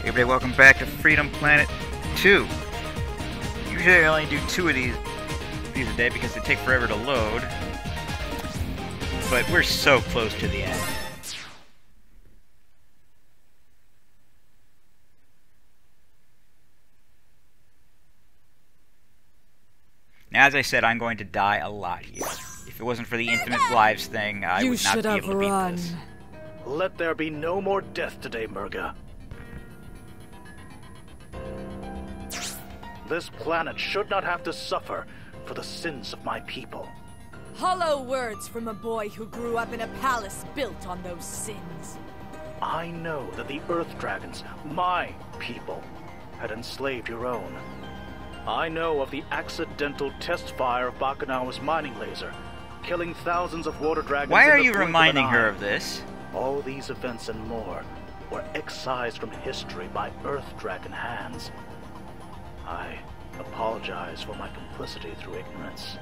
Everybody, welcome back to Freedom Planet 2. Usually I only do 2 of these a day because they take forever to load. But we're so close to the end. Now, as I said, I'm going to die a lot here. If it wasn't for the infinite lives thing, I would not be able to beat this. Let there be no more death today, Murga. This planet should not have to suffer for the sins of my people. Hollow words from a boy who grew up in a palace built on those sins. I know that the Earth Dragons, my people, had enslaved your own. I know of the accidental test fire of Bakunawa's mining laser, killing thousands of water dragons. Why are you reminding her of this? All these events and more were excised from history by Earth Dragon hands. I apologize for my complicity through ignorance.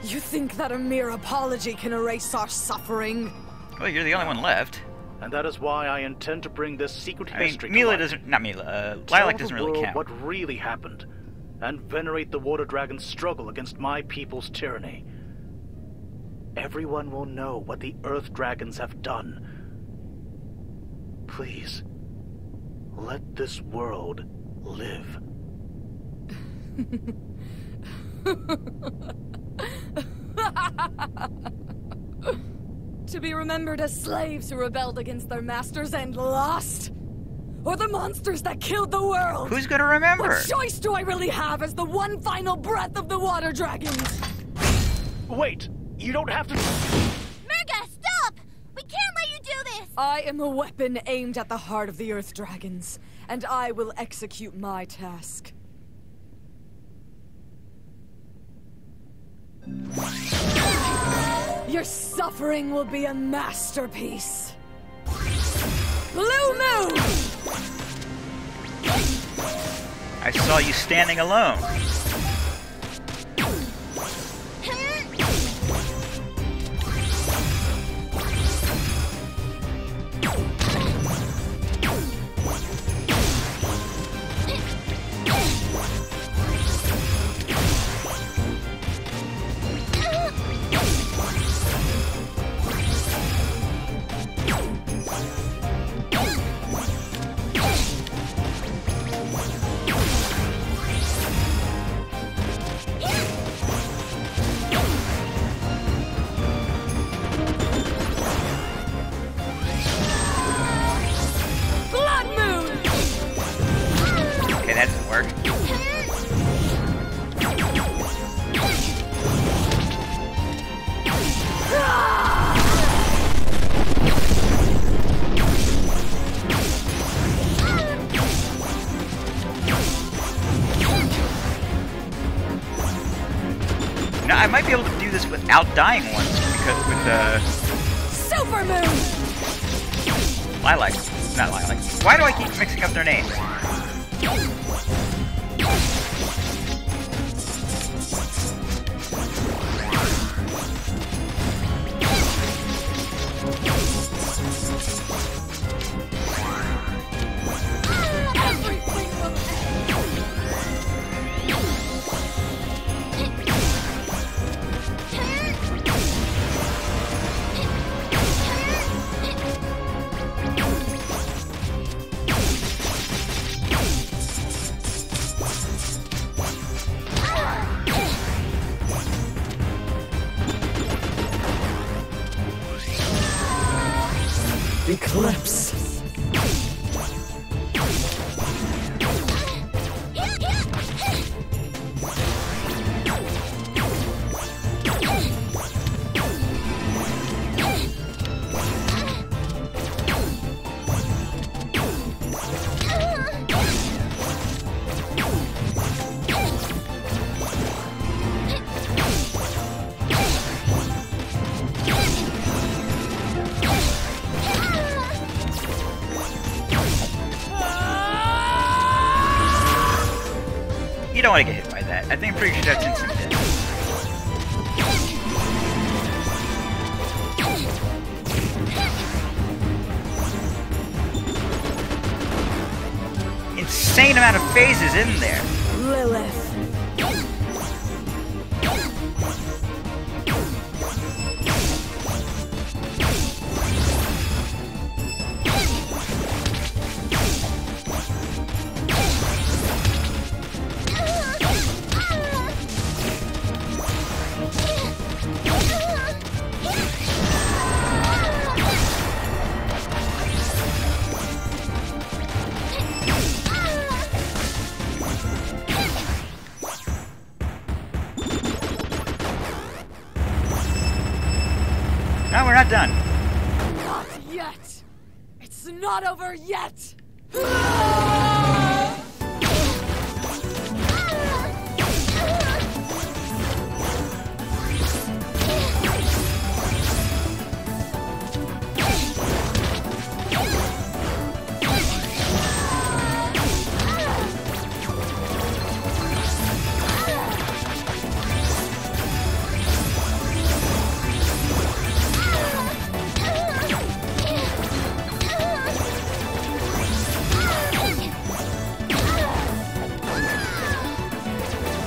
You think that a mere apology can erase our suffering? Well, you're the only one left. And that is why I intend to bring this secret history to Mila light. doesn't... Not Mila, Lilac doesn't really count. What really happened, and venerate the Water Dragon's struggle against my people's tyranny. Everyone will know what the Earth Dragons have done. Please, let this world live. To be remembered as slaves who rebelled against their masters and lost? Or the monsters that killed the world? Who's gonna remember? What choice do I really have as the one final breath of the Water Dragons? Wait! You don't have to... Murga, stop! We can't let you do this! I am a weapon aimed at the heart of the Earth Dragons, and I will execute my task. Your suffering will be a masterpiece. Blue Moon! I saw you standing alone. I might be able to do this without dying once, because with the... Super Moon! Lilac. Not Lilac. Why do I keep mixing up their names? Eclipse. You don't want to get hit by that. I think I'm pretty sure that's instant death. insane amount of phases in there. Lilith. No, we're not done. Not yet. It's not over yet.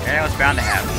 Okay, what's bound to happen?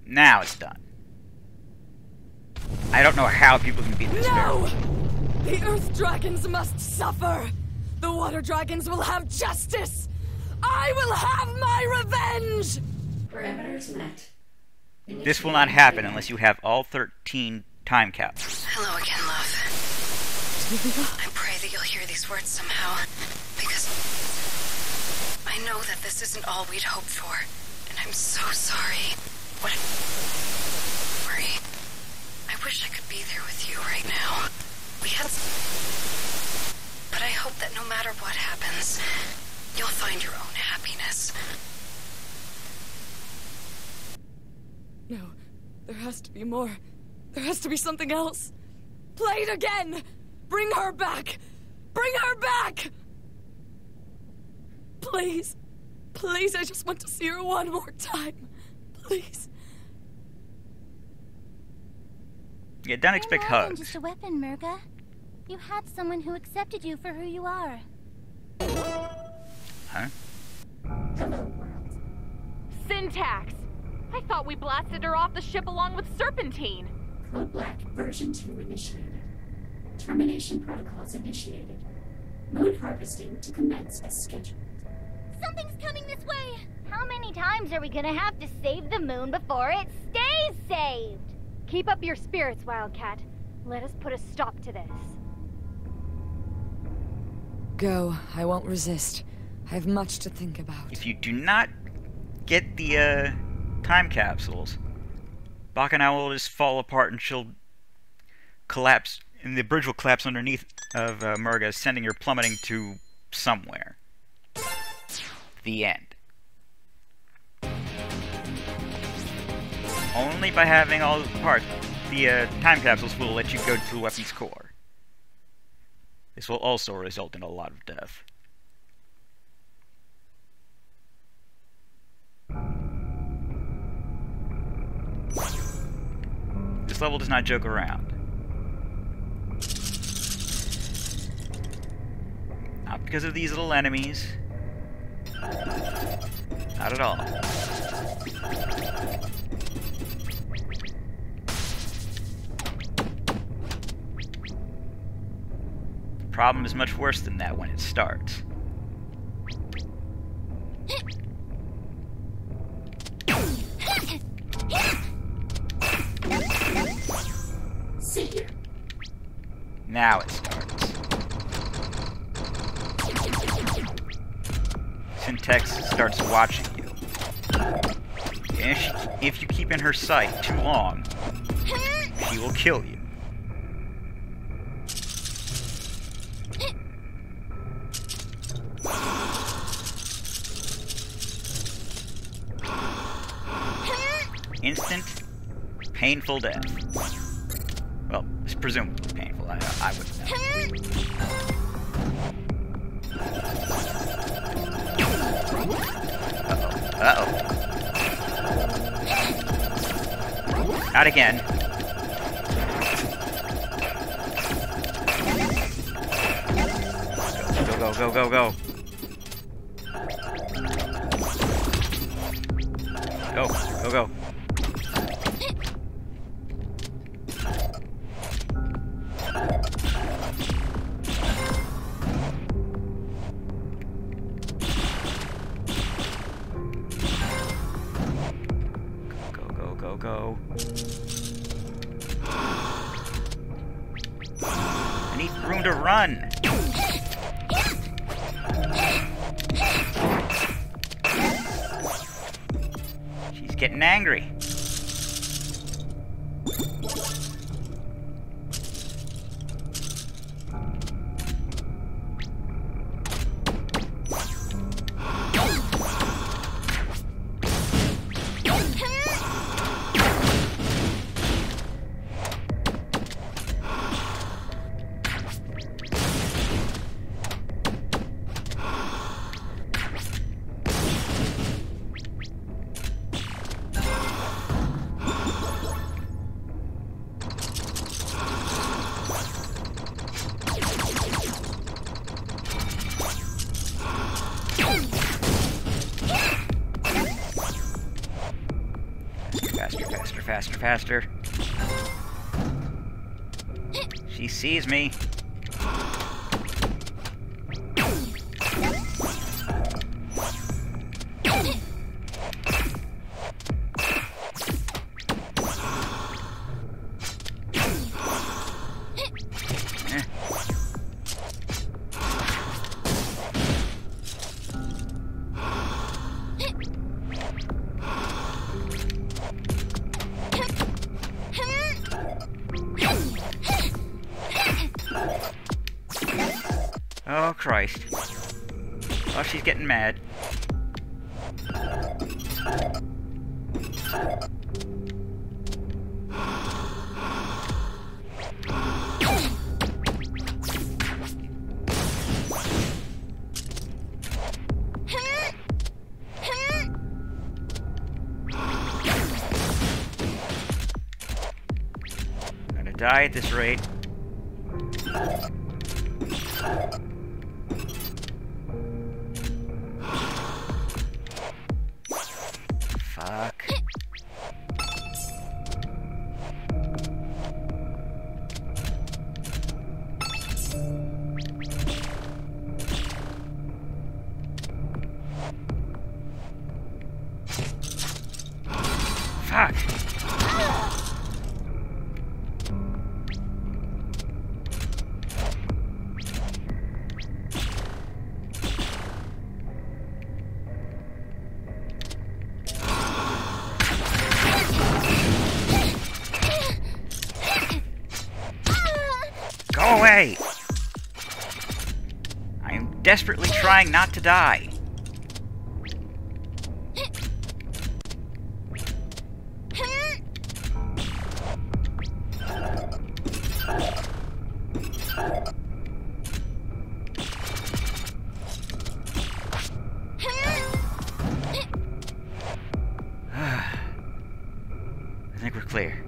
Now it's done. I don't know how people can beat this No! barrel. The Earth Dragons must suffer! The Water Dragons will have justice! I will have my revenge! Parameters met. This will not happen unless you have all 13 time capsules. Hello again, love. I pray that you'll hear these words somehow, because I know that this isn't all we'd hoped for, and I'm so sorry. Worry. I wish I could be there with you right now. We had but I hope that no matter what happens, you'll find your own happiness. No, there has to be more. There has to be something else. Play it again! Bring her back! Bring her back! Please. Please, I just want to see her one more time. Please. Yeah, don't expect You're more than hugs. just a weapon, Murga. You had someone who accepted you for who you are. Huh? Syntax! I thought we blasted her off the ship along with Serpentine. Code Black version 2 initiated. Termination protocols initiated. Mood harvesting to commence as scheduled. Something's coming this way! How many times are we gonna have to save the moon before it stays saved? Keep up your spirits, Wildcat. Let us put a stop to this. Go. I won't resist. I have much to think about. If you do not get the time capsules, Bacchanal will just fall apart and she'll collapse, and the bridge will collapse underneath of Murga, sending her plummeting to somewhere. The end. Only by having all the parts, the time capsules will let you go to the weapon's core. This will also result in a lot of death. This level does not joke around. Not because of these little enemies. Not at all. The problem is much worse than that when it starts. Savior, Now it starts. Syntex starts watching you. And if you keep in her sight too long, she will kill you. Instant, painful death. Well, it's presumably painful. I wouldn't know. Uh-oh. Not again. Go, go, go, go. Go, go, go. Go. I need room to run. She's getting angry. Faster. She sees me. Oh, Christ. Oh, she's getting mad. I'm gonna die at this rate. Fuck. Fuck. Go away! I am desperately trying not to die. I think we're clear.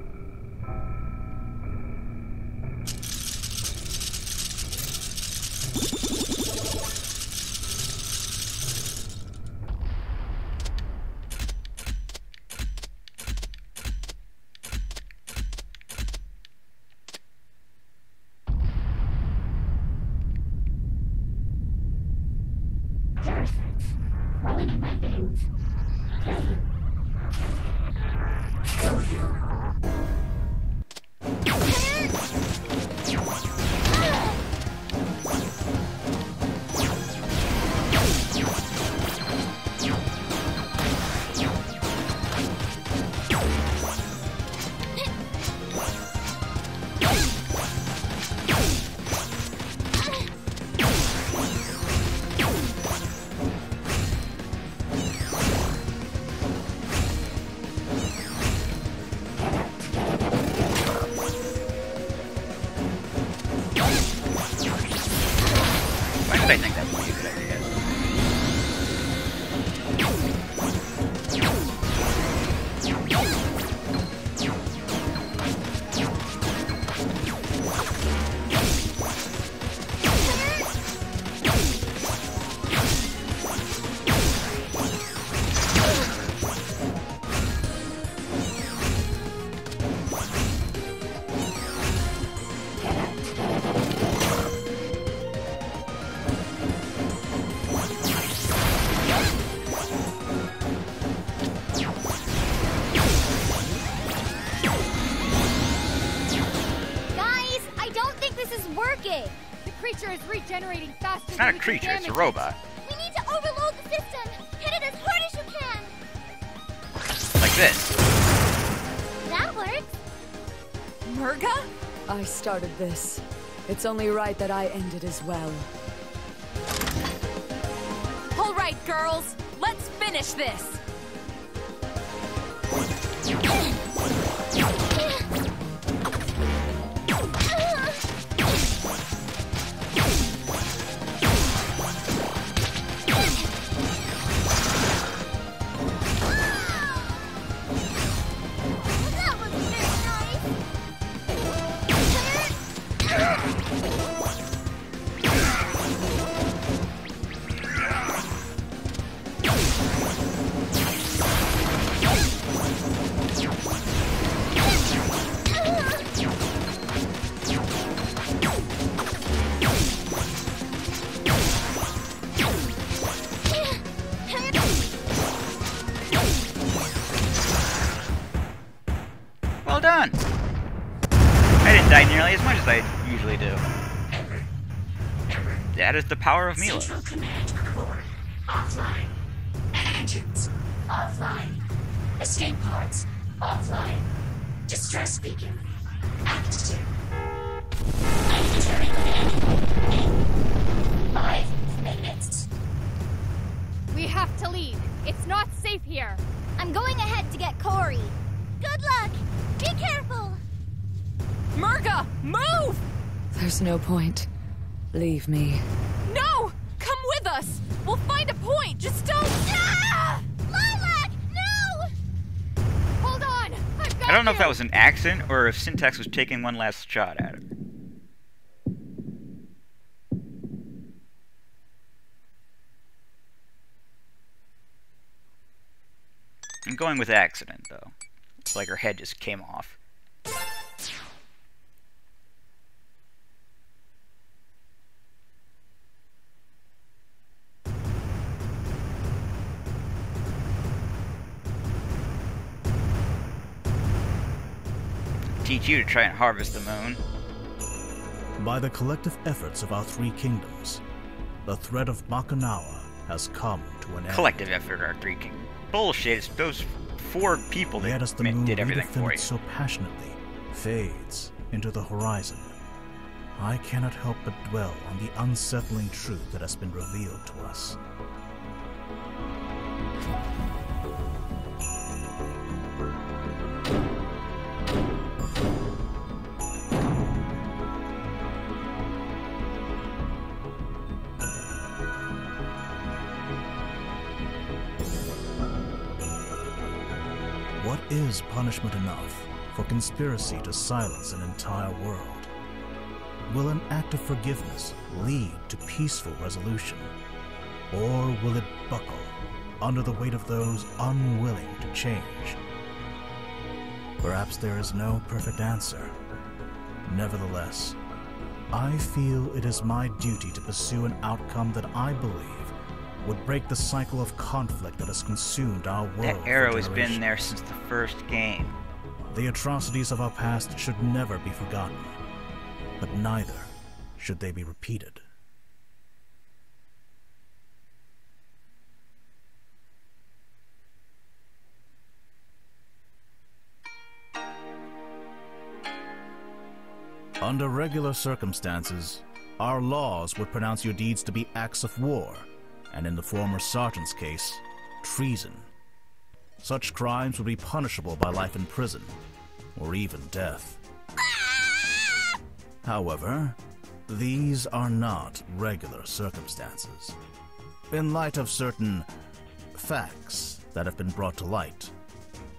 working! The creature is regenerating faster It's than not a we can creature, it's a damage it. robot. We need to overload the system! Hit it as hard as you can! Like this. That works! Murga? I started this. It's only right that I end it as well. All right, girls, let's finish this. That wasn't very Well done. I didn't die nearly as much as I usually do. That is the power of Mila. Central command core offline. Engines offline. Escape pods offline. Distress beacon active. Entering command in 5 minutes. We have to leave. It's not safe here. I'm going ahead to get Corey. Good luck! Be careful! Murga, move! There's no point. Leave me. No! Come with us! We'll find a point! Just don't... Ah! Lilac! No! Hold on! I've got I don't know if you. that was an accident or if Syntax was taking one last shot at it. I'm going with accident, though. It's like her head just came off. Teach you to try and harvest the moon. By the collective efforts of our 3 kingdoms, the threat of Bakunawa has come to an end. Collective effort, our 3 kingdoms. Bullshit, it's those 4 people Yet as that the moon did everything for redefended you. so passionately fades into the horizon, I cannot help but dwell on the unsettling truth that has been revealed to us. What is punishment enough for conspiracy to silence an entire world? Will an act of forgiveness lead to peaceful resolution? Or will it buckle under the weight of those unwilling to change? Perhaps there is no perfect answer. Nevertheless, I feel it is my duty to pursue an outcome that I believe would break the cycle of conflict that has consumed our world. That for arrow has been generations. there since the first game. The atrocities of our past should never be forgotten, but neither should they be repeated. Under regular circumstances, our laws would pronounce your deeds to be acts of war, and in the former sergeant's case, treason. Such crimes would be punishable by life in prison, or even death. However, these are not regular circumstances. In light of certain facts that have been brought to light,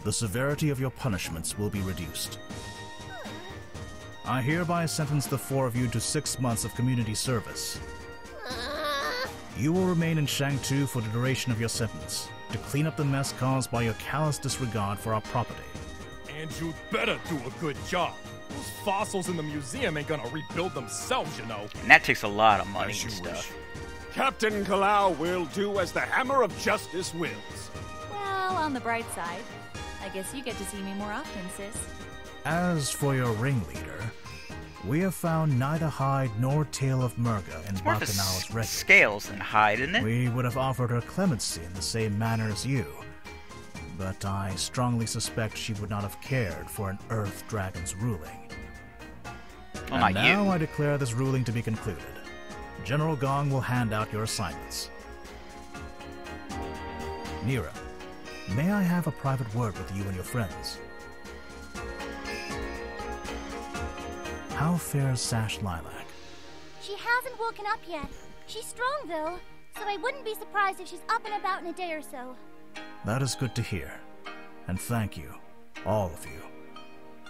the severity of your punishments will be reduced. I hereby sentence the 4 of you to 6 months of community service. You will remain in Shangtu for the duration of your sentence, to clean up the mess caused by your callous disregard for our property. And you'd better do a good job. Those fossils in the museum ain't gonna rebuild themselves, you know. And that takes a lot of money As and you stuff. wish. Captain Kalau will do as the Hammer of Justice wills. Well, on the bright side, I guess you get to see me more often, sis. As for your ringleader, We have found neither hide nor tail of Murga in More of a Bacchanal's record. scales than hide, isn't it? We would have offered her clemency in the same manner as you, but I strongly suspect she would not have cared for an Earth Dragon's ruling. Well, And not now you. I declare this ruling to be concluded. General Gong will hand out your assignments. Nira, may I have a private word with you and your friends? How fares Sash Lilac? She hasn't woken up yet. She's strong, though, so I wouldn't be surprised if she's up and about in a day or so. That is good to hear. And thank you, all of you.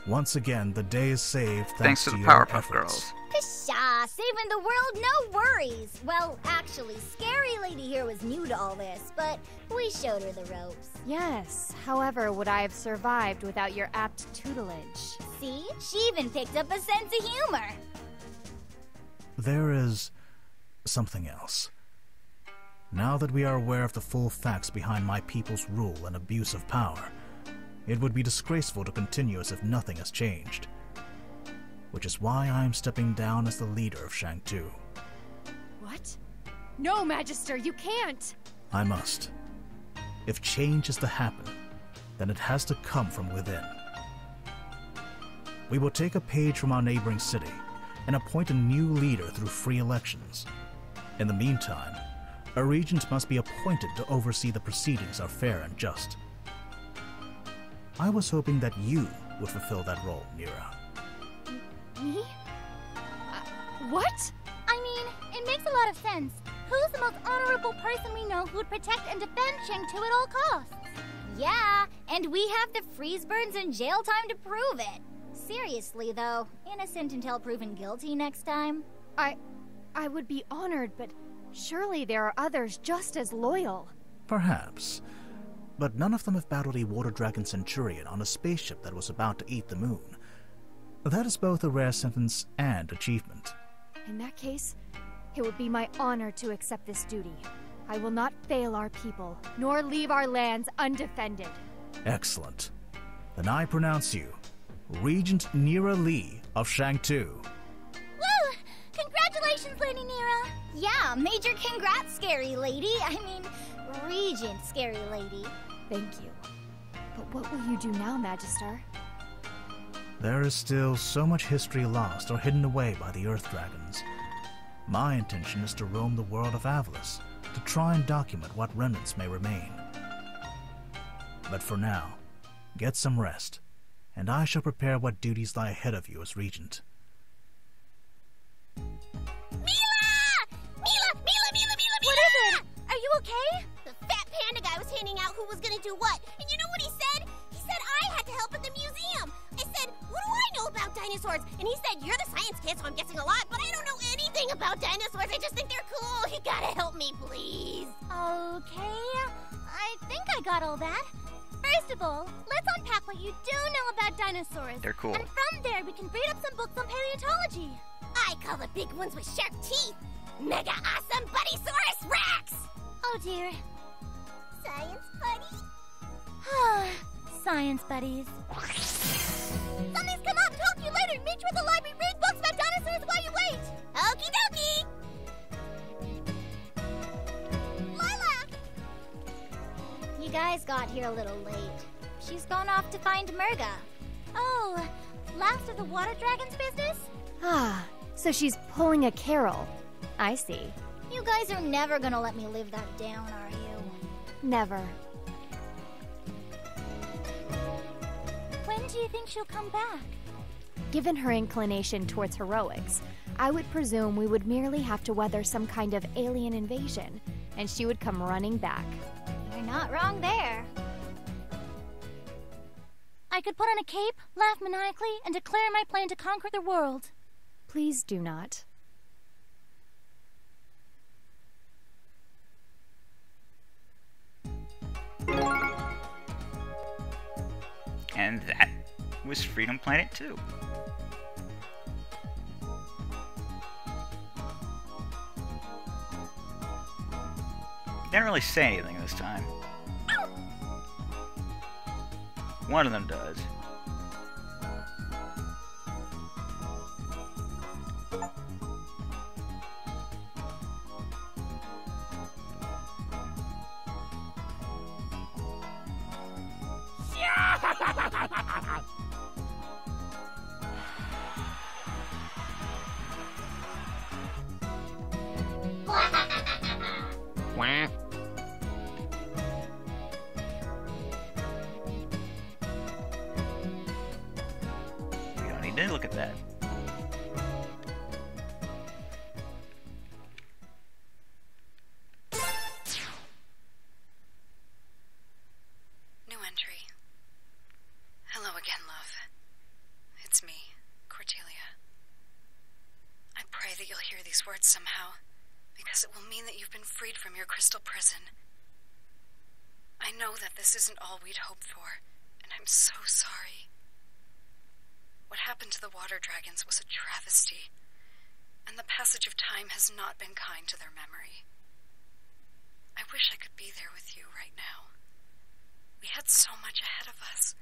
Once again, the day is saved Thanks to the your Powerpuff efforts. Girls. Pshaw, saving the world, no worries. Well, actually, Scary Lady here was new to all this, but we showed her the ropes. Yes, however, would I have survived without your apt tutelage? See? She even picked up a sense of humor. There is something else. Now that we are aware of the full facts behind my people's rule and abuse of power, it would be disgraceful to continue as if nothing has changed. Which is why I am stepping down as the leader of Shang-Tu. What? No, Magister, you can't! I must. If change is to happen, then it has to come from within. We will take a page from our neighboring city and appoint a new leader through free elections. In the meantime, a regent must be appointed to oversee the proceedings are fair and just. I was hoping that you would fulfill that role, Nira. Me? What? I mean, it makes a lot of sense. Who's the most honorable person we know who'd protect and defend Shang-Tu at all costs? Yeah, and we have the freeze burns and jail time to prove it. Seriously, though, innocent until proven guilty next time. I would be honored, but surely there are others just as loyal. Perhaps. But none of them have battled a Water Dragon Centurion on a spaceship that was about to eat the moon. That is both a rare sentence and achievement. In that case, it would be my honor to accept this duty. I will not fail our people, nor leave our lands undefended. Excellent. Then I pronounce you Regent Nira Lee of Shang-Tu. Woo! Congratulations, Lady Nira! Yeah, major congrats, Scary Lady. I mean, Regent Scary Lady. Thank you. But what will you do now, Magister? There is still so much history lost or hidden away by the Earth Dragons. My intention is to roam the world of Avalis, to try and document what remnants may remain. But for now, get some rest, and I shall prepare what duties lie ahead of you as Regent. What is it? Are you okay? The fat panda guy was handing out who was gonna do what, and you know what he said? He said I had to help at the museum. I said, what do I know about dinosaurs? And he said, you're the science kid, so I'm guessing a lot, but I don't know anything about dinosaurs. I just think they're cool. You gotta help me, please. Okay, I think I got all that. First of all, let's unpack what you do know about dinosaurs. They're cool. And from there, we can read up some books on paleontology. I call the big ones with sharp teeth Mega Awesome Buddysaurus Rex! Oh dear. Science buddy? Science buddies. Something's come up! Talk to you later! Meet you at the library! Read books about dinosaurs while you wait! Okie dokie! Lilac! You guys got here a little late. She's gone off to find Murga. Oh, last of the Water Dragon's business? Ah, so she's pulling a Carol. I see. You guys are never gonna let me live that down, are you? Never. When do you think she'll come back? Given her inclination towards heroics, I would presume we would merely have to weather some kind of alien invasion, and she would come running back. You're not wrong there. I could put on a cape, laugh maniacally, and declare my plan to conquer the world. Please do not. And that was Freedom Planet 2. Didn't really say anything this time. One of them does. Quack. You don't need to look at that. New entry. Hello again, love. It's me, Cordelia. I pray that you'll hear these words somehow, because it will mean that you've been freed from your crystal prison. I know that this isn't all we'd hoped for, and I'm so sorry. What happened to the water dragons was a travesty, and the passage of time has not been kind to their memory. I wish I could be there with you right now. We had so much ahead of us,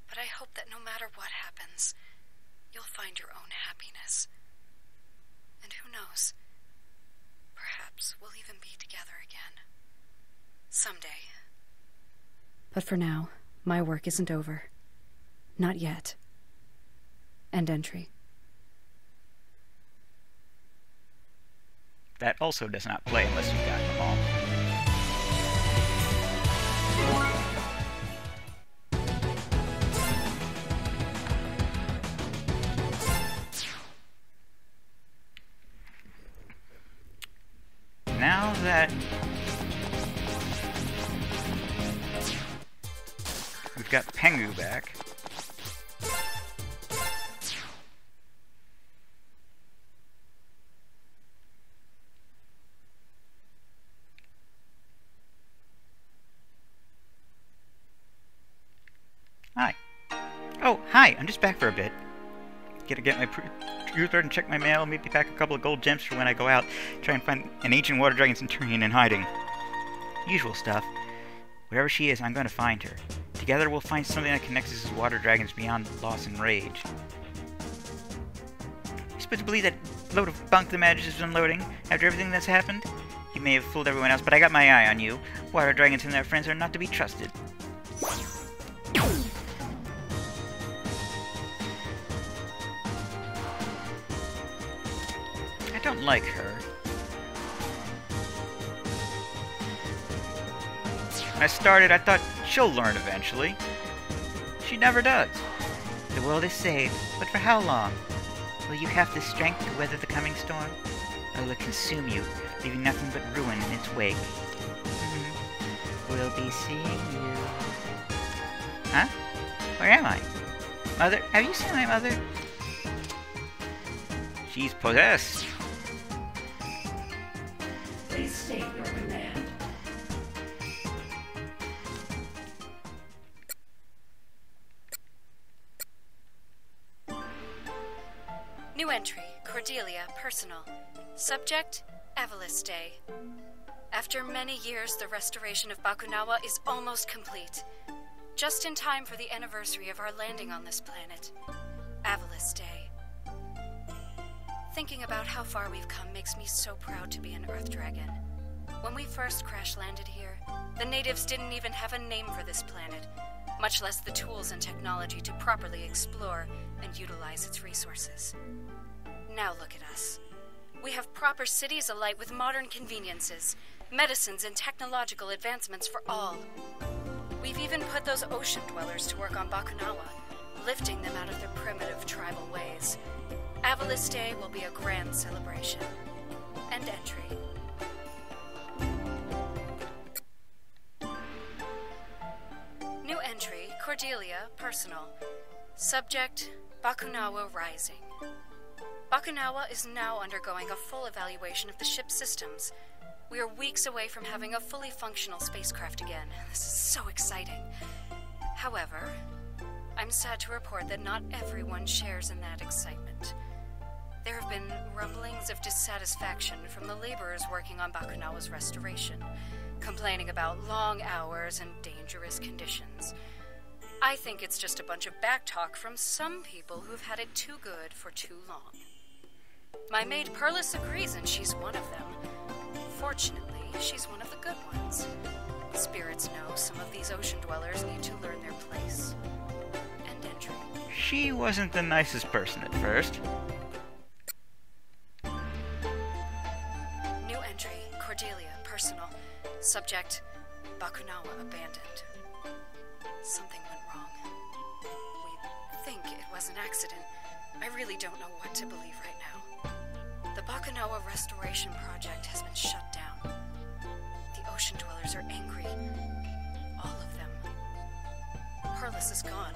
but I hope that no matter what happens, you'll find your own happiness. And who knows, perhaps we'll even be together again. Someday. But for now, my work isn't over. Not yet. End entry. That also does not play unless you've gotten them all. Now that we've got Pengu back, hi. Oh, hi, I'm just back for a bit. Get my truther and check my mail, maybe pack a couple of gold gems for when I go out, try and find an ancient water dragon centurion in hiding. Usual stuff. Wherever she is, I'm going to find her. Together we'll find something that connects us as water dragons beyond loss and rage. You're supposed to believe that load of bunk the Magus is unloading after everything that's happened? You may have fooled everyone else, but I got my eye on you. Water dragons and their friends are not to be trusted. I don't like her. When I started, I thought she'll learn eventually. She never does. The world is saved, but for how long? Will you have the strength to weather the coming storm? Or will it consume you, leaving nothing but ruin in its wake? We'll be seeing you. Huh? Where am I? Mother? Have you seen my mother? She's possessed. Please state your command. New entry, Cordelia, personal. Subject, Avalis Day. After many years, the restoration of Bakunawa is almost complete. Just in time for the anniversary of our landing on this planet. Avalis Day. Thinking about how far we've come makes me so proud to be an Earth Dragon. When we first crash-landed here, the natives didn't even have a name for this planet, much less the tools and technology to properly explore and utilize its resources. Now look at us. We have proper cities alight with modern conveniences, medicines and technological advancements for all. We've even put those ocean dwellers to work on Bakunawa, lifting them out of their primitive tribal ways. Avalis Day will be a grand celebration. End entry. New entry, Cordelia, personal. Subject, Bakunawa Rising. Bakunawa is now undergoing a full evaluation of the ship's systems. We are weeks away from having a fully functional spacecraft again. This is so exciting. However, I'm sad to report that not everyone shares in that excitement. There have been rumblings of dissatisfaction from the laborers working on Bakunawa's restoration, complaining about long hours and dangerous conditions. I think it's just a bunch of backtalk from some people who've had it too good for too long. My maid Perlis agrees, and she's one of them. Fortunately, she's one of the good ones. Spirits know some of these ocean dwellers need to learn their place. End entry. She wasn't the nicest person at first. New entry, Cordelia, personal. Subject, Bakunawa abandoned. Something went wrong. We think it was an accident. I really don't know what to believe right now. The Bakunawa Restoration Project has been shut down. The ocean dwellers are angry. All of them. Perlis is gone,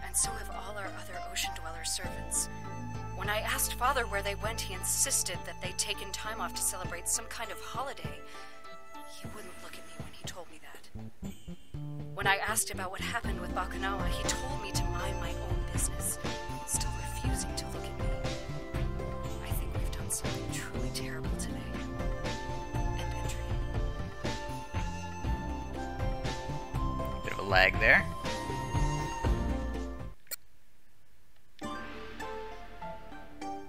and so have all our other ocean dweller servants. When I asked Father where they went, he insisted that they'd taken time off to celebrate some kind of holiday. He wouldn't look at me when he told me that. When I asked about what happened with Bakunawa, he told me to mind my own business, still refusing to look at me. I think we've done something truly terrible today. End entry. Bit of a lag there.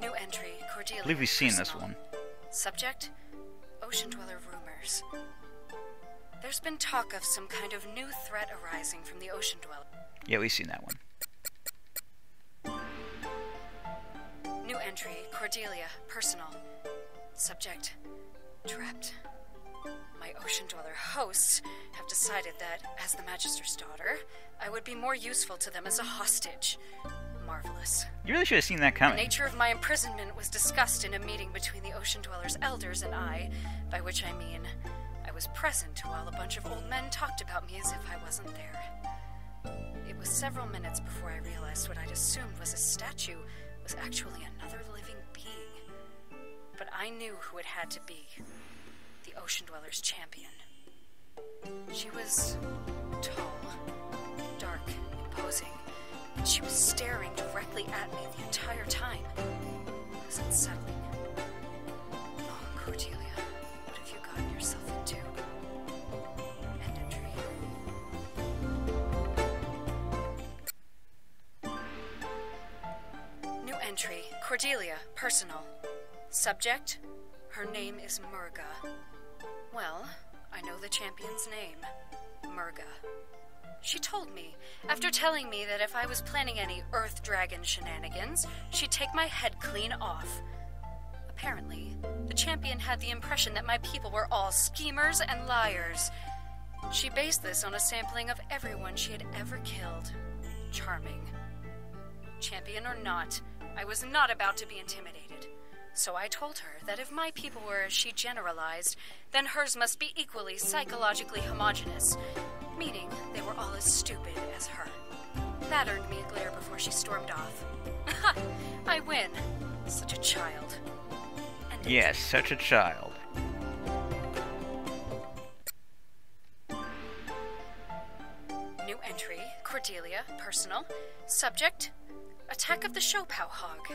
New entry, Cordelia. I believe we've seen this one. Subject, ocean dweller rumors. There's been talk of some kind of new threat arising from the ocean dweller. Yeah, we've seen that one. New entry, Cordelia, personal. Subject, trapped. My ocean dweller hosts have decided that, as the Magister's daughter, I would be more useful to them as a hostage. Marvelous. You really should have seen that coming. The nature of my imprisonment was discussed in a meeting between the ocean dwellers' elders and I, by which I mean I was present while a bunch of old men talked about me as if I wasn't there. It was several minutes before I realized what I'd assumed was a statue was actually another living being. But I knew who it had to be. The ocean dweller's champion. She was tall, dark, imposing, and she was staring directly at me the entire time. It was unsettling. Oh, Cordelia, what have you gotten yourself into? End entry. New entry, Cordelia, personal. Subject, her name is Murga. Well, I know the champion's name, Murga. She told me, after telling me that if I was planning any Earth Dragon shenanigans, she'd take my head clean off. Apparently, the champion had the impression that my people were all schemers and liars. She based this on a sampling of everyone she had ever killed. Charming. Champion or not, I was not about to be intimidated. So I told her that if my people were as she generalized, then hers must be equally psychologically homogeneous, meaning they were all as stupid as her. That earned me a glare before she stormed off. Ha! I win. Such a child. Yes, such a child. New entry, Cordelia, personal. Subject, attack of the Shopao hog.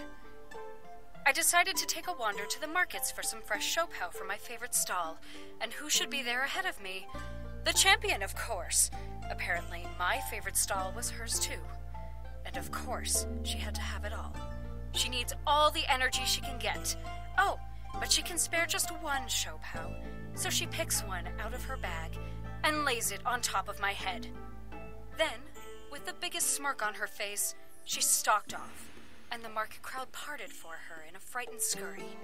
I decided to take a wander to the markets for some fresh Shopao for my favorite stall. And who should be there ahead of me? The champion, of course. Apparently, my favorite stall was hers too. And of course, she had to have it all. She needs all the energy she can get. Oh, but she can spare just one Shopao. So she picks one out of her bag and lays it on top of my head. Then, with the biggest smirk on her face, she stalked off. And the market crowd parted for her in a frightened scurry.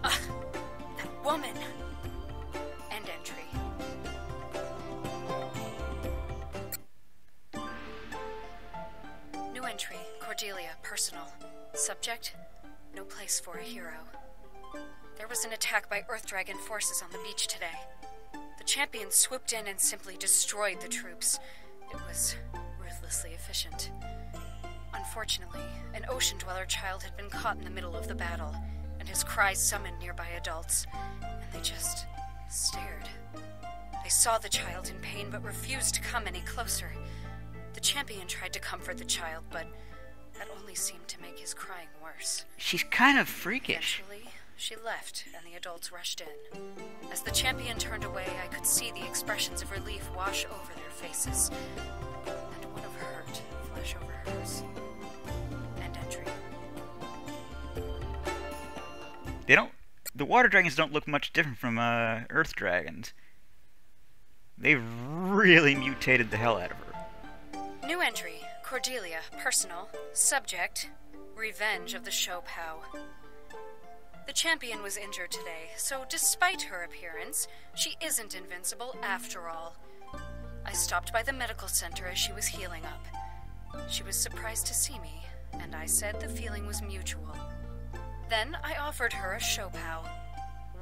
Ugh, that woman! End entry. New entry, Cordelia, personal. Subject, no place for a hero. There was an attack by Earth Dragon forces on the beach today. The champion swooped in and simply destroyed the troops. It was ruthlessly efficient. Unfortunately, an ocean dweller child had been caught in the middle of the battle, and his cries summoned nearby adults, and they just stared. They saw the child in pain but refused to come any closer. The champion tried to comfort the child, but that only seemed to make his crying worse. She's kind of freakish. Eventually, she left, and the adults rushed in. As the champion turned away, I could see the expressions of relief wash over their faces, and one of hurt flash over hers. End entry. The water dragons don't look much different from Earth dragons. They've really mutated the hell out of her. New entry, Cordelia, personal, subject, revenge of the Shopao. The champion was injured today, so despite her appearance, she isn't invincible after all. I stopped by the medical center as she was healing up. She was surprised to see me, and I said the feeling was mutual. Then I offered her a Shopao.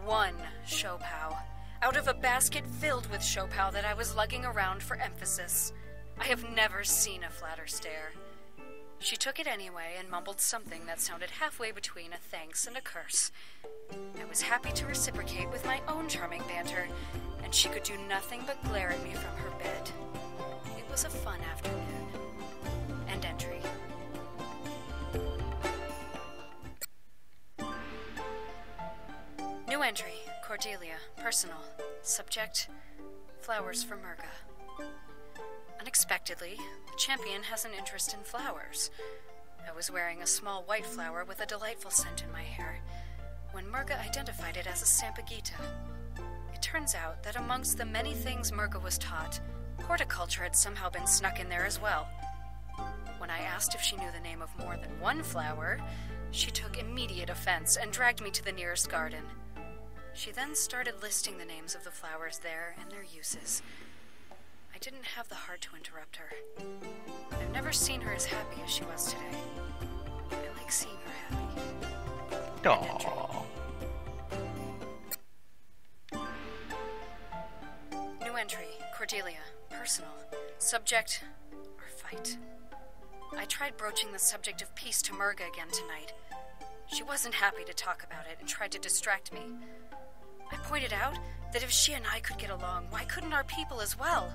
One Shopao, out of a basket filled with Shopao that I was lugging around for emphasis. I have never seen a flatter stare. She took it anyway and mumbled something that sounded halfway between a thanks and a curse. I was happy to reciprocate with my own charming banter, and she could do nothing but glare at me from her bed. It was a fun afternoon. End entry. New entry, Cordelia, personal, subject, flowers for Murga. Unexpectedly, the champion has an interest in flowers. I was wearing a small white flower with a delightful scent in my hair, when Murga identified it as a Sampaguita. It turns out that amongst the many things Murga was taught, horticulture had somehow been snuck in there as well. When I asked if she knew the name of more than one flower, she took immediate offense and dragged me to the nearest garden. She then started listing the names of the flowers there and their uses. I didn't have the heart to interrupt her. I've never seen her as happy as she was today. I like seeing her happy. Aww. New entry, Cordelia, personal, subject, or fight. I tried broaching the subject of peace to Murga again tonight. She wasn't happy to talk about it and tried to distract me. I pointed out that if she and I could get along, why couldn't our people as well?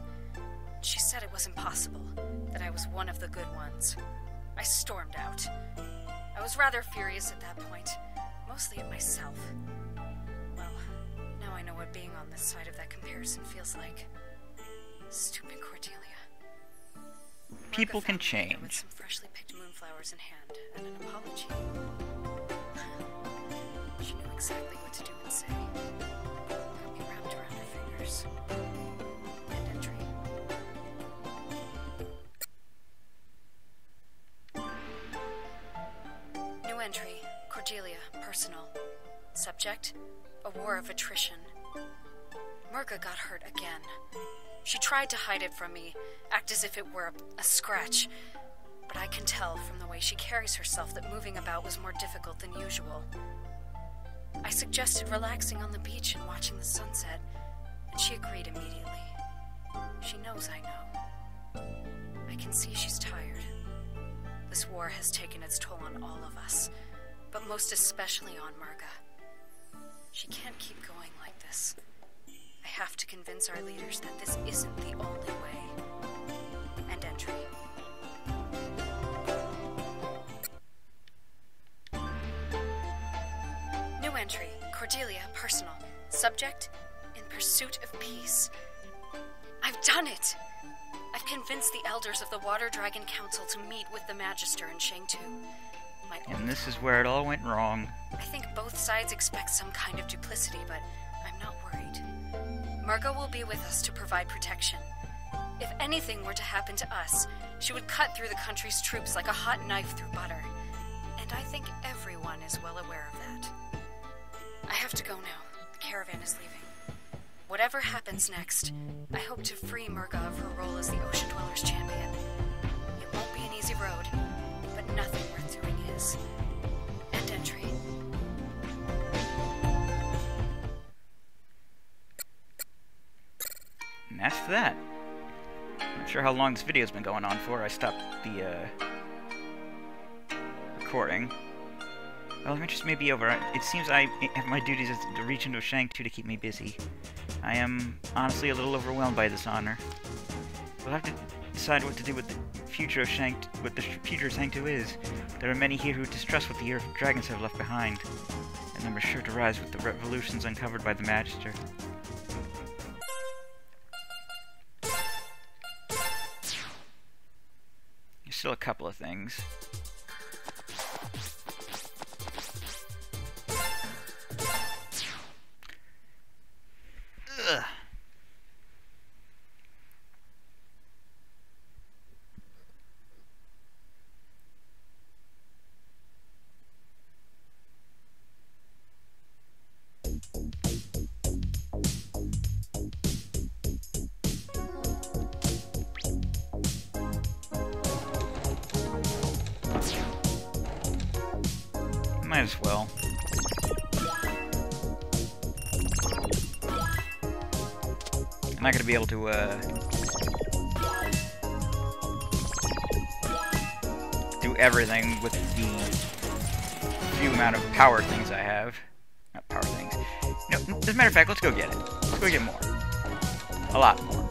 She said it was impossible, that I was one of the good ones. I stormed out. I was rather furious at that point, mostly at myself. Well, now I know what being on this side of that comparison feels like. Stupid Cordelia. People can With change. some freshly picked moonflowers in hand and an apology. She knew exactly what to do and say. Got me wrapped around her fingers. End entry. New entry, Cordelia, personal. Subject, a war of attrition. Murga got hurt again. She tried to hide it from me, act as if it were a scratch, but I can tell from the way she carries herself that moving about was more difficult than usual. I suggested relaxing on the beach and watching the sunset, and she agreed immediately. She knows I know. I can see she's tired. This war has taken its toll on all of us, but most especially on Murga. She can't keep going like this. I have to convince our leaders that this isn't the only way. End entry. New entry, Cordelia, personal. Subject, in pursuit of peace. I've done it! I've convinced the elders of the Water Dragon Council to meet with the Magister in Shangtu. And this is where it all went wrong. I think both sides expect some kind of duplicity, but I'm not worried. Murga will be with us to provide protection. If anything were to happen to us, she would cut through the country's troops like a hot knife through butter. And I think everyone is well aware of that. I have to go now. The caravan is leaving. Whatever happens next, I hope to free Murga of her role as the Ocean Dwellers champion. It won't be an easy road, but nothing worth doing is. End entry. And that's that. Not sure how long this video's been going on for. I stopped the recording. Well, my interest may be over. It seems I have my duties as the Regent of Shangtu to keep me busy. I am honestly a little overwhelmed by this honor. We'll have to decide what to do with the future of Shangtu, what the future of Shangtu is. There are many here who distrust what the Earth Dragons have left behind, and them are sure to rise with the revolutions uncovered by the Magister. There's still a couple of things. Ugh. Might as well. I'm not gonna be able to, do everything with the few amount of power things I have. Not power things. No, as a matter of fact, let's go get it. Let's go get more. A lot more.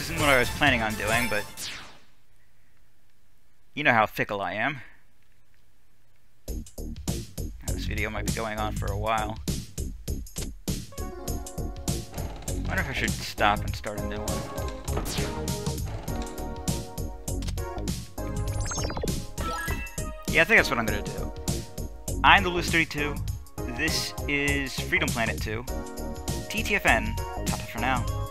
Isn't what I was planning on doing, but you know how fickle I am. This video might be going on for a while. I wonder if I should stop and start a new one. Yeah, I think that's what I'm gonna do. I'm the Lewis32. This is Freedom Planet 2. TTFN. Ta-ta for now.